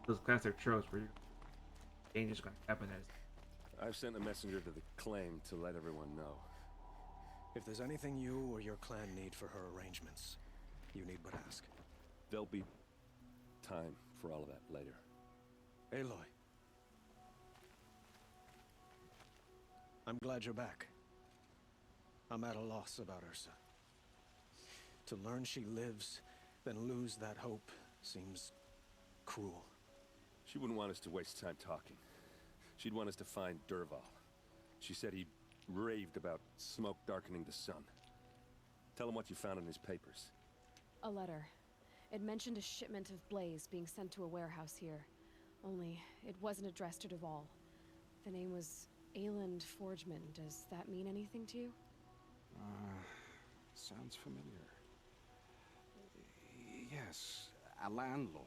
those classic tropes where danger's going to happen. As I've sent a messenger to the claim to let everyone know. If there's anything you or your clan need for her arrangements, you need but ask. There'll be time for all of that later. Aloy. I'm glad you're back. I'm at a loss about Ursa. To learn she lives, then lose that hope, seems cruel. She wouldn't want us to waste time talking. She'd want us to find Dervahl. She said he raved about smoke darkening the sun. Tell him what you found in his papers. A letter. It mentioned a shipment of blaze being sent to a warehouse here. Only, it wasn't addressed to Dervahl. The name was Ayland Forgeman. Does that mean anything to you? Sounds familiar. Yes, a landlord.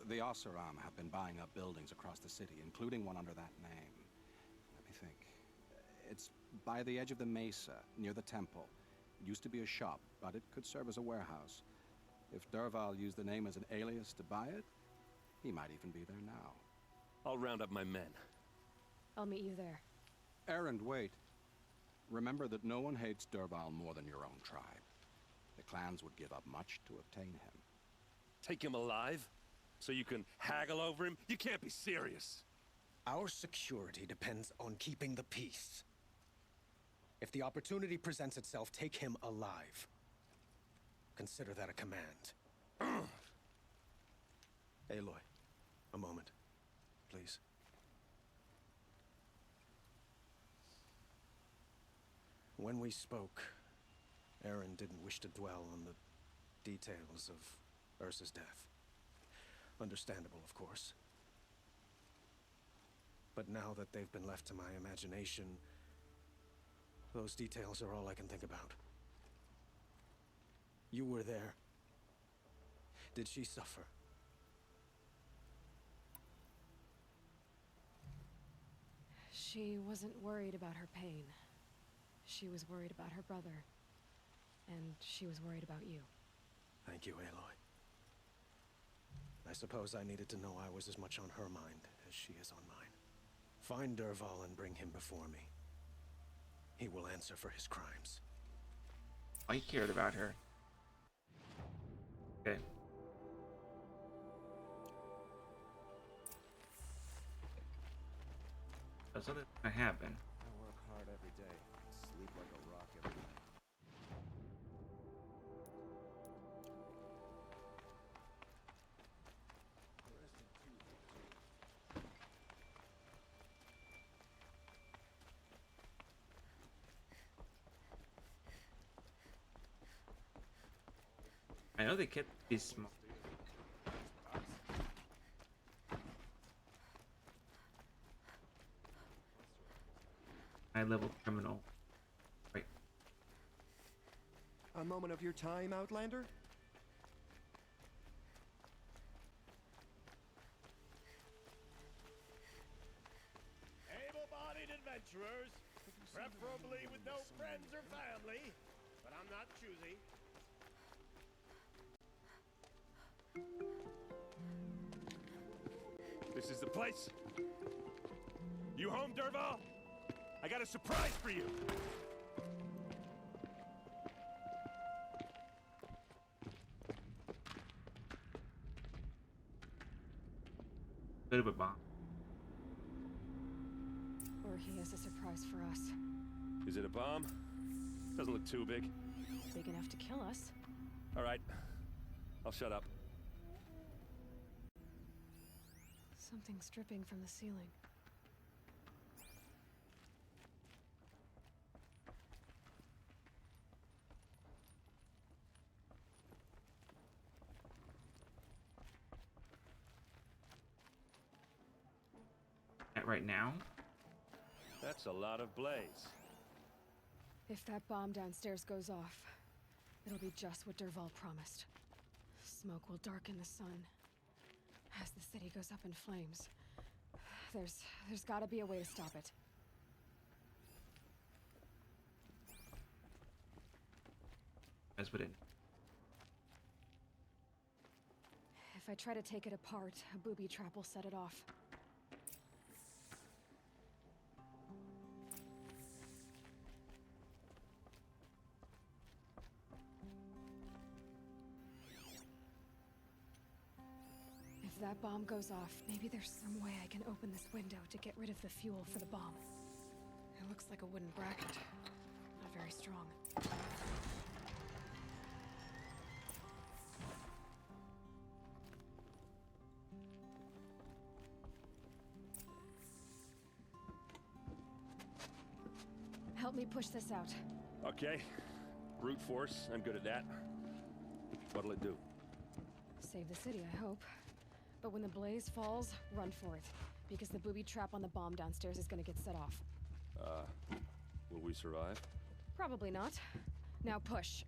The Oseram have been buying up buildings across the city, including one under that name. Let me think. It's by the edge of the mesa, near the temple. It used to be a shop, but it could serve as a warehouse. If Dervahl used the name as an alias to buy it, he might even be there now. I'll round up my men. I'll meet you there. Erend, wait. Remember that no one hates Dervahl more than your own tribe. The clans would give up much to obtain him. Take him alive? So you can haggle over him? You can't be serious. Our security depends on keeping the peace. If the opportunity presents itself, take him alive. Consider that a command. Aloy, a moment, please. When we spoke, Aaron didn't wish to dwell on the details of Ursa's death. Understandable, of course. But now that they've been left to my imagination, those details are all I can think about. You were there. Did she suffer? She wasn't worried about her pain. She was worried about her brother. And she was worried about you. Thank you, Aloy. I suppose I needed to know I was as much on her mind as she is on mine. Find Dervahl and bring him before me. He will answer for his crimes. I cared about her. Okay. So something's gonna happen. I work hard every day, sleep like a rock every night. I know they kept these small. High-level criminal. Right. A moment of your time, Outlander? Able-bodied adventurers, preferably with no friends or family, but I'm not choosy. This is the place. You home, Dervahl? I got a surprise for you. Bit of a bomb. Or he has a surprise for us. Is it a bomb? Doesn't look too big. Big enough to kill us. All right. I'll shut up. Something's dripping from the ceiling. At right now. That's a lot of blaze. If that bomb downstairs goes off, it'll be just what Dervahl promised. Smoke will darken the sun. As the city goes up in flames, there's gotta be a way to stop it. That's what it. If I try to take it apart, a booby trap will set it off. If that bomb goes off, maybe there's some way I can open this window to get rid of the fuel for the bomb. It looks like a wooden bracket. Not very strong. Help me push this out. Okay. Brute force, I'm good at that. What'll it do? Save the city, I hope. But when the blaze falls, run for it. Because the booby trap on the bomb downstairs is gonna get set off. Will we survive? Probably not. Now push.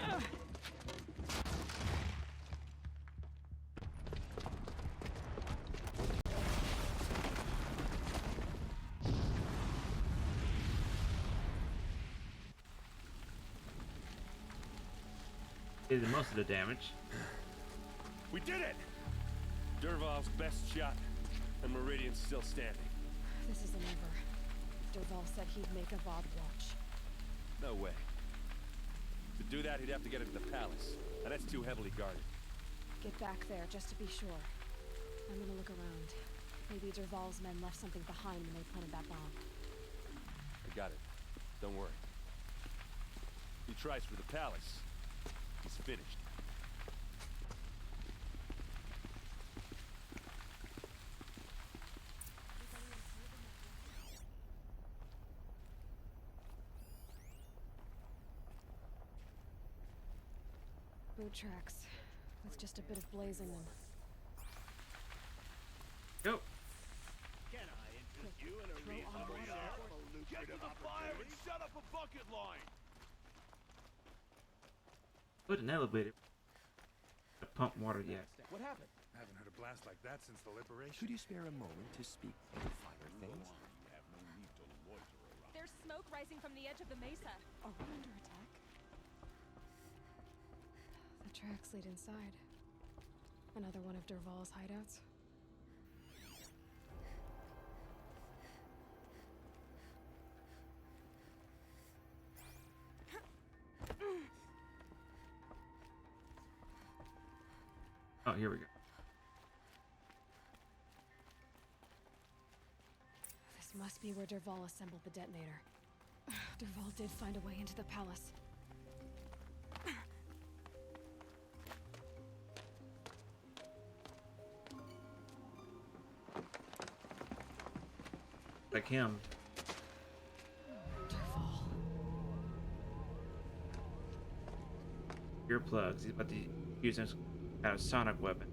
Ugh. Did most of the damage. We did it! Dervahl's best shot, and Meridian's still standing. This isn't over. Dervahl said he'd make a Vob watch. No way. To do that, he'd have to get into the palace, and that's too heavily guarded. Get back there, just to be sure. I'm gonna look around. Maybe Dervahl's men left something behind when they planted that bomb. I got it. Don't worry. He tries for the palace. He's finished. Boot tracks, with just a bit of blaze in them. Go. Can I interest you in a reasonable share of a lucrative opportunity? Shut up a bucket line! Put an elevator. To pump water yet. What happened? Haven't heard a blast like that since the liberation. Could you spare a moment to speak of finer things? There's smoke rising from the edge of the mesa. Are we under attack? The tracks lead inside. Another one of Dervahl's hideouts. Oh, here we go. This must be where Dervahl assembled the detonator. Dervahl did find a way into the palace. Like him. Dervahl. Earplugs. He's about to use his kind of sonic weapon.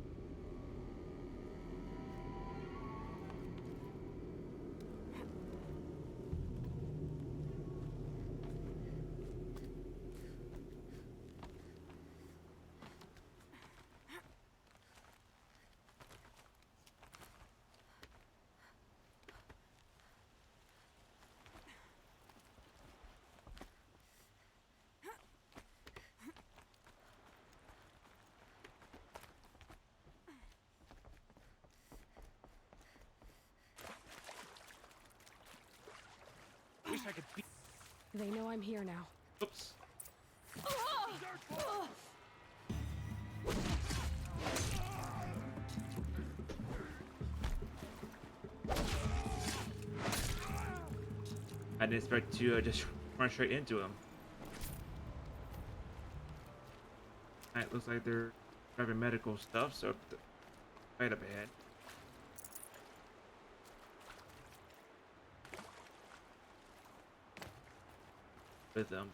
Wish I could be. They know I'm here now. Oops. I didn't expect to just run straight into him. Alright, looks like they're grabbing medical stuff, so right up ahead. With them.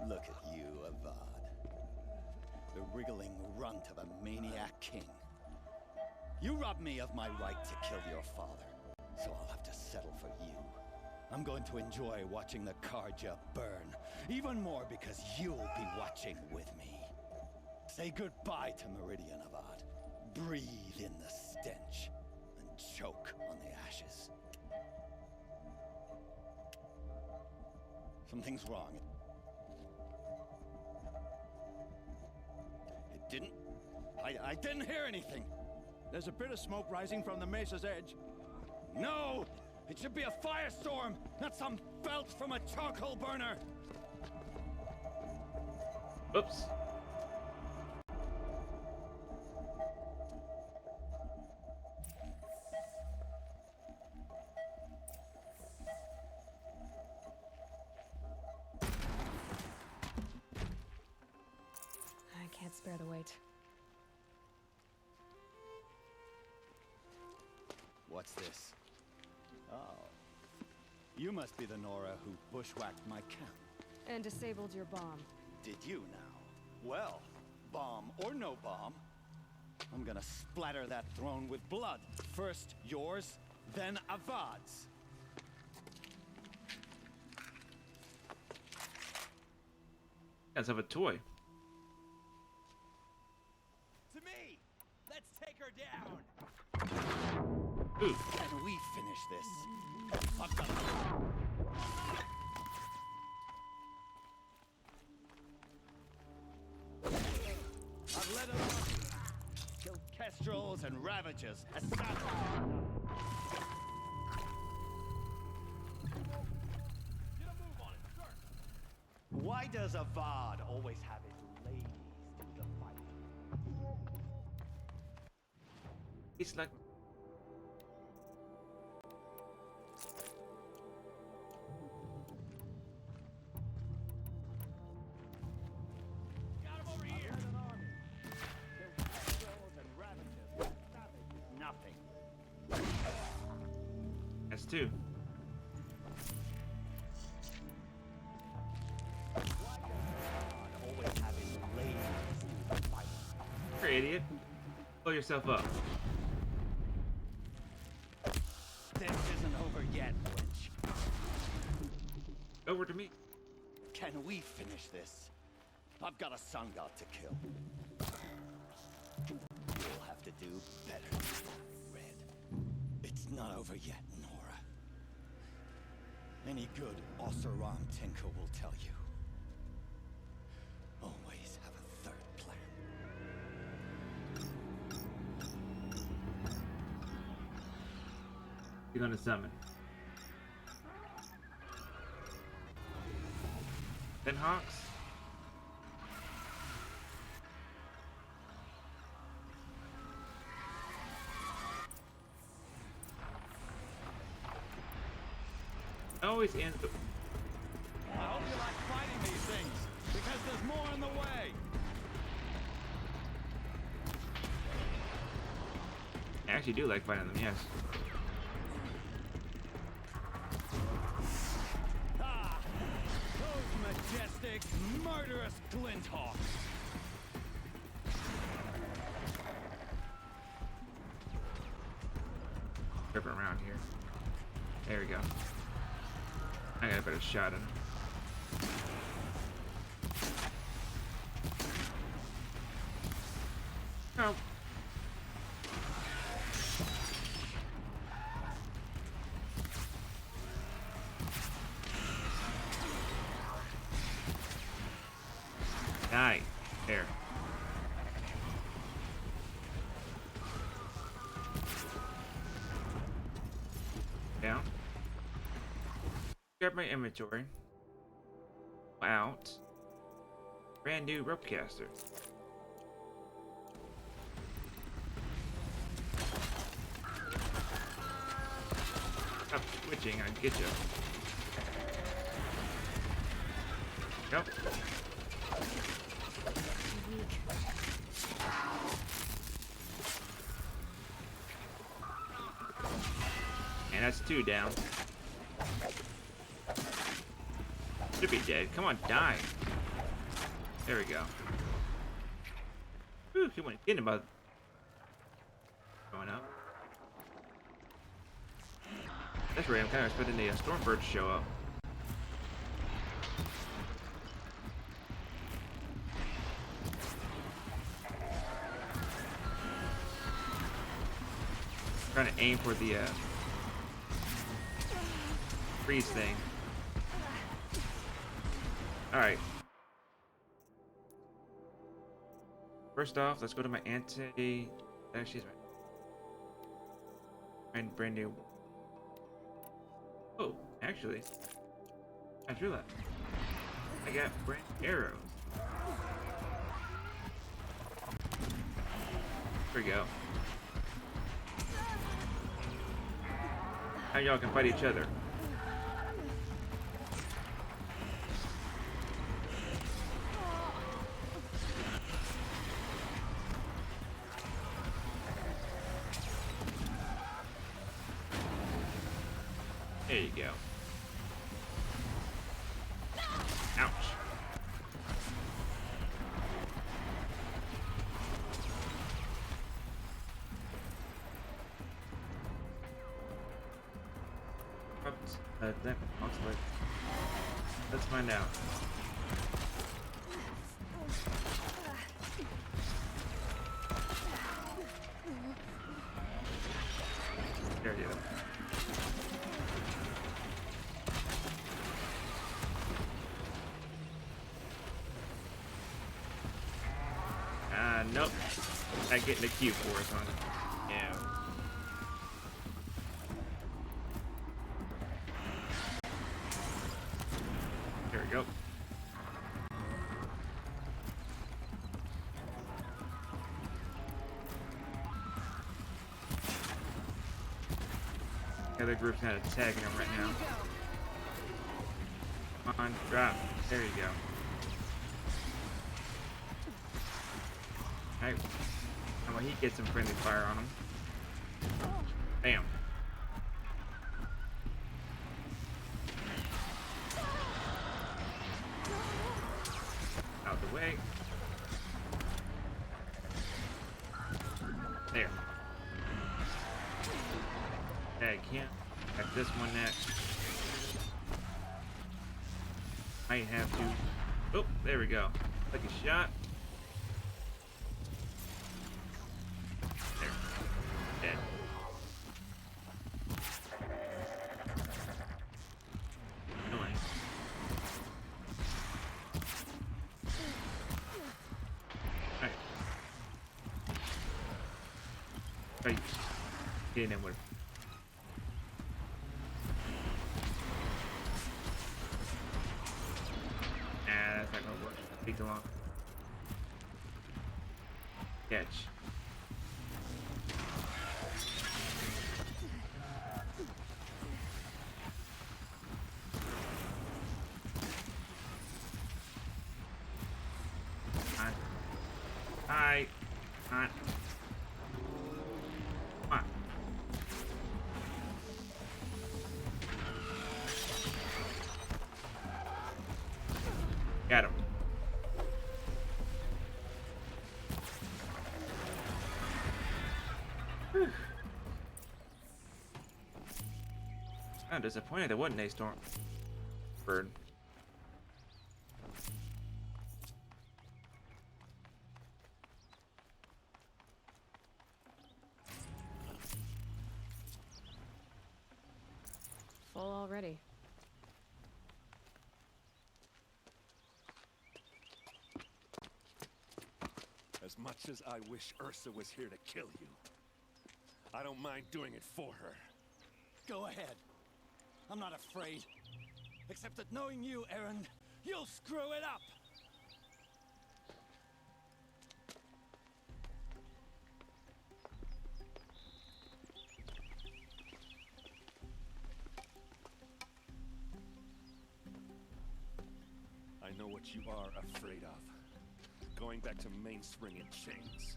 Look at you, Avad. The wriggling runt of a maniac king. You robbed me of my right to kill your father, so I'll have to settle for you. I'm going to enjoy watching the Karja burn, even more because you'll be watching with me. Say goodbye to Meridian, Avad. Breathe in the stench, and choke on the ashes. Something's wrong. It didn't... I didn't hear anything. There's a bit of smoke rising from the mesa's edge. No! It should be a firestorm, not some felt from a charcoal burner! Oops. I can't spare the weight. What's this? Oh. You must be the Nora who bushwhacked my camp. And disabled your bomb. Did you now? Well, bomb or no bomb, I'm gonna splatter that throne with blood. First yours, then Avad's. Let's have a toy. To me! Let's take her down! Ooh. Can we finish this? I've got I've led a lot. Killed kestrels and ravagers, assassins. Get a move on it, sir! Why does Avad always have his ladies do the fighting? It's like Got him over here! Killed kestrels and ravagers, savages, nothing. that's two. Why does Avad always have his ladies do the fighting? You're an idiot. Blow yourself up. This isn't over yet, Lynch. Over to me. Can we finish this? I've got a sun god to kill. You'll have to do better than that, Red. It's not over yet, Nora. Any good Oseram tinker will tell you. Always have a third plan. You're gonna summon. Then Hawks. Always ends the. I hope you like fighting these things, because there's more on the way. I actually do like fighting them, yes. Ah! Those majestic, murderous Glinthawks! Grip around here. There we go. I got a better shot at him. Oh. Die. There. Down. Grab my inventory. Out. Brand new rope caster. Stop switching, I get you. Nope. And that's two down. Should be dead. Come on, die. There we go. Whew, he went in about going up. That's right, I'm kind of expecting the Stormbird to show up. Trying to aim for the freeze thing. Alright. First off, let's go to my anti... There, she's right. Brand new. Oh, actually, I drew that. I got brand new arrows. There we go. Now y'all can fight each other. There you go. Ouch. That looks like. Let's find out. There you go. Nope. I get in the queue for us on it. Yeah. There we go. The other group's not attacking him right now. Come on, drop. There you go. Alright. How about he gets some friendly fire on him? Bam. Out the way. There. Okay, I can't. Got this one next. Might have to. Oh, there we go. Take a shot. There. Dead. Annoying. Alright. Right. Getting in with. That's not gonna work. Take too long. Catch. Hi. Come on. Got him. Whew. I'm disappointed there wasn't a storm bird. Full already. As much as I wish Ursa was here to kill you, I don't mind doing it for her. Go ahead. I'm not afraid. Except that knowing you, Aaron, you'll screw it up! I know what you are afraid of. Going back to Mainspring in chains.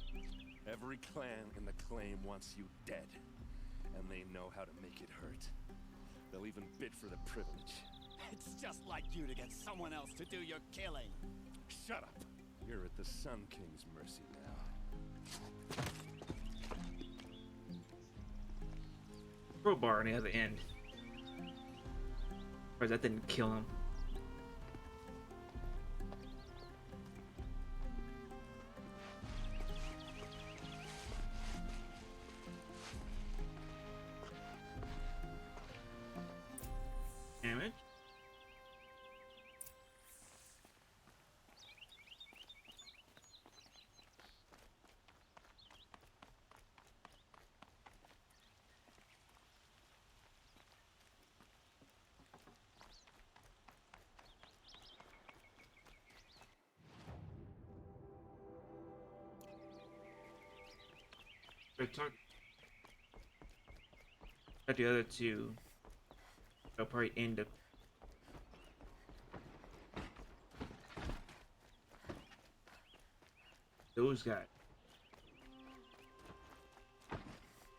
Every clan in the claim wants you dead. And they know how to make it hurt. They'll even bid for the privilege. It's just like you to get someone else to do your killing. Shut up! You're at the Sun King's mercy now. Crowbar on the other end. Or that didn't kill him. Damage. I talk about the other two. They'll probably end up. Those guys.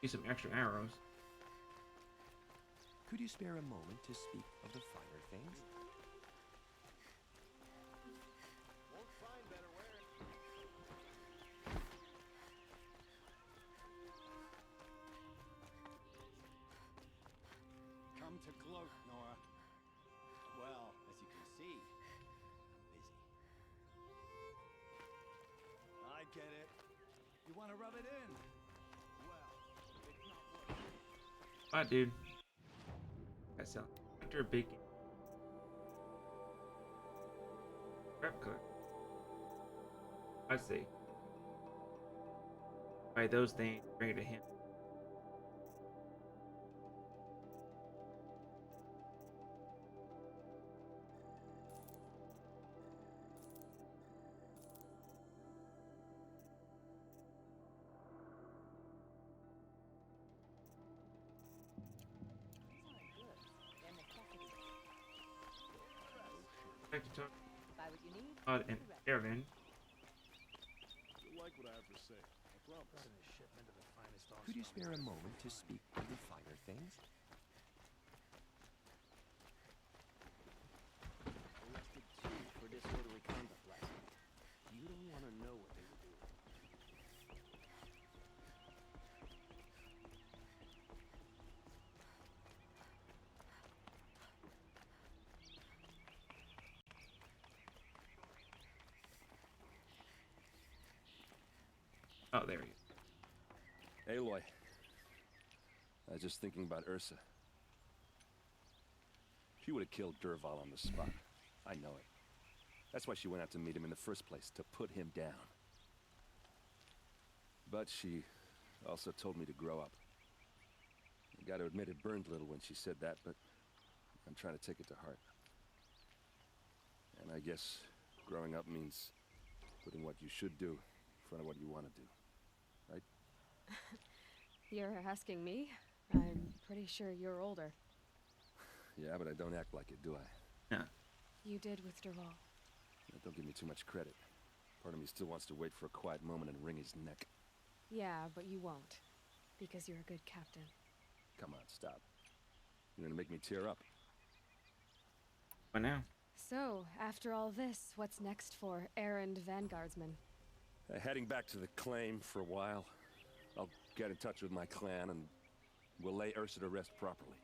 Get some extra arrows. Could you spare a moment to speak of the finer things? Won't find better wearing. Come to gloat, Nora. Well, as you can see, I'm busy. I get it. You want to rub it in? Well, it's not worth it. Bye, dude. That sounds after bacon. Crap cook. I see. Buy those things, bring it to him. Back to talk Buy what you need. about an Aaron. You'll like what I have to say. I promise. Got in a shipment of the finest Could you Oscar spare a moment to speak of the finer things? Arrested two for disorderly conduct last night. You don't want to know what they were doing. Oh, there he is. Aloy. I was just thinking about Ursa. She would have killed Derval on the spot. I know it. That's why she went out to meet him in the first place, to put him down. But she also told me to grow up. I gotta admit it burned a little when she said that, but I'm trying to take it to heart. And I guess growing up means putting what you should do in front of what you want to do. Right? You're asking me? I'm pretty sure you're older. Yeah, but I don't act like it, do I? Yeah. You did with Derval. Don't give me too much credit. Part of me still wants to wait for a quiet moment and wring his neck. Yeah, but you won't. Because you're a good captain. Come on, stop. You're gonna make me tear up. What now? So, after all this, what's next for errand vanguardsman? Heading back to the claim for a while. I'll get in touch with my clan and we'll lay Ursa to rest properly.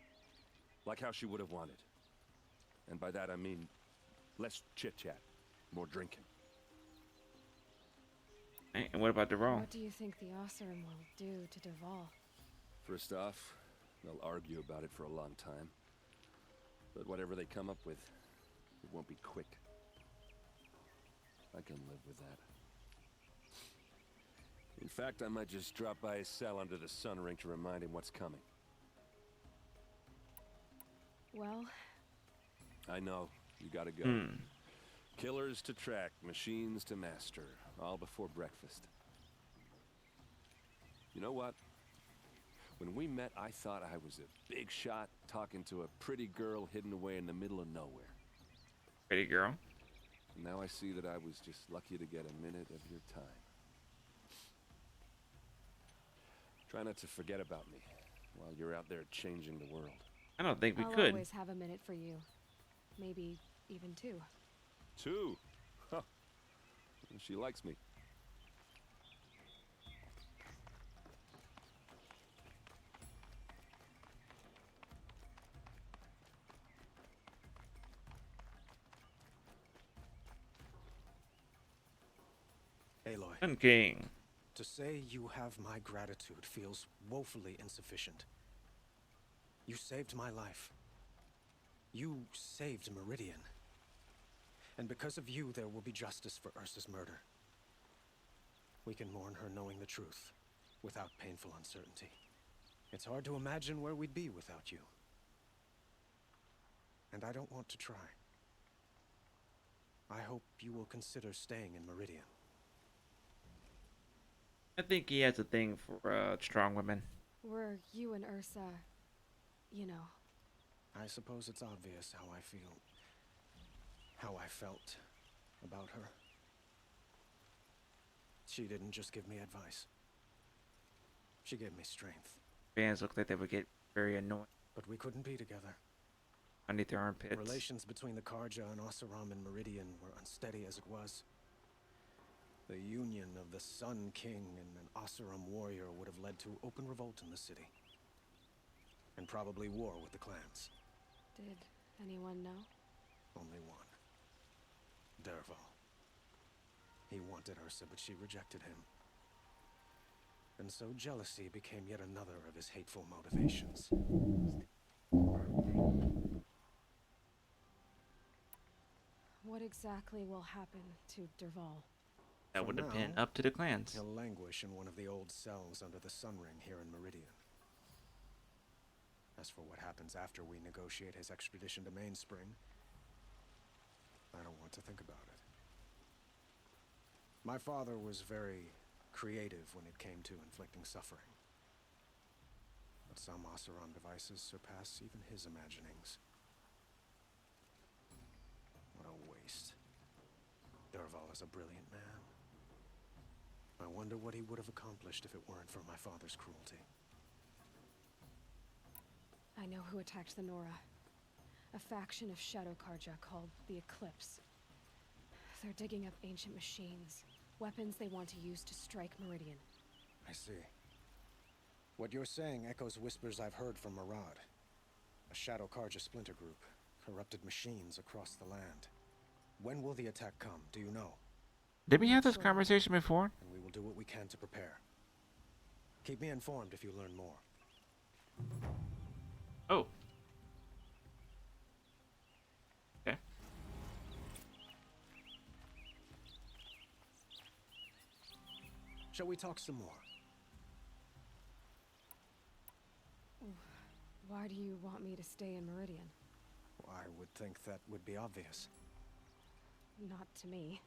Like how she would have wanted. And by that I mean less chit-chat, more drinking. Hey, and what about the What do you think the Osseram will do to Derval? First off, they'll argue about it for a long time. But whatever they come up with, it won't be quick. I can live with that. In fact, I might just drop by his cell under the sun ring to remind him what's coming. Well, I know, you gotta go. Killers to track, machines to master, all before breakfast. You know what? When we met, I thought I was a big shot talking to a pretty girl hidden away in the middle of nowhere. Pretty girl? And now I see that I was just lucky to get a minute of your time. Try not to forget about me while you're out there changing the world. I don't think we I'll could. always have a minute for you. Maybe even two. Two? Huh. She likes me. Sun King. To say you have my gratitude feels woefully insufficient. You saved my life. You saved Meridian. And because of you, there will be justice for Ursa's murder. We can mourn her knowing the truth, without painful uncertainty. It's hard to imagine where we'd be without you. And I don't want to try. I hope you will consider staying in Meridian. I think he has a thing for strong women. Were you and Ursa, you know. I suppose it's obvious how I feel. How I felt about her. She didn't just give me advice. She gave me strength. Fans look like they would get very annoyed But we couldn't be together. underneath their armpits. Relations between the Karja and Oseram and Meridian were unsteady as it was. The union of the Sun King and an Oseram warrior would have led to open revolt in the city. And probably war with the clans. Did anyone know? Only one. Dervahl. He wanted Ursa, but she rejected him. And so jealousy became yet another of his hateful motivations. What exactly will happen to Dervahl? That For would depend now, up to the clans. He'll languish in one of the old cells under the Sun Ring here in Meridian. As for what happens after we negotiate his extradition to Mainspring, I don't want to think about it. My father was very creative when it came to inflicting suffering. But some Oseram devices surpass even his imaginings. What a waste. Dervahl is a brilliant man. I wonder what he would have accomplished if it weren't for my father's cruelty. I know who attacked the Nora. A faction of Shadow Karja called the Eclipse. They're digging up ancient machines, weapons they want to use to strike Meridian. I see. What you're saying echoes whispers I've heard from Murad. A Shadow Karja splinter group, corrupted machines across the land. When will the attack come, do you know? Did we have this Sure. conversation before? And we will do what we can to prepare. Keep me informed if you learn more. Oh. Okay. Shall we talk some more? Why do you want me to stay in Meridian? I would think that would be obvious. Not to me.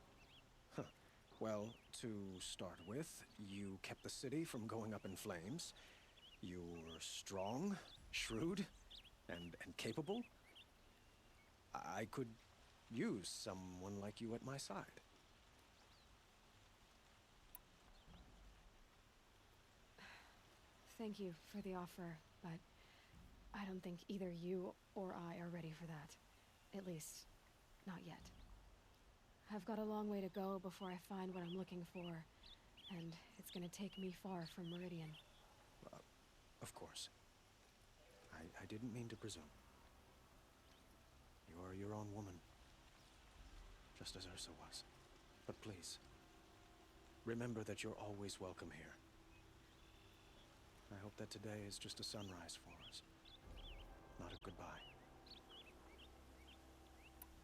Well, to start with, you kept the city from going up in flames. You were strong, shrewd, and capable. I could use someone like you at my side. Thank you for the offer, but I don't think either you or I are ready for that. At least, not yet. I've got a long way to go before I find what I'm looking for, and it's gonna take me far from Meridian. Of course. I didn't mean to presume. You are your own woman, just as Ursa was. But please, remember that you're always welcome here. I hope that today is just a sunrise for us, not a goodbye.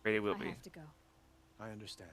Great, it will I be. have to go. I understand.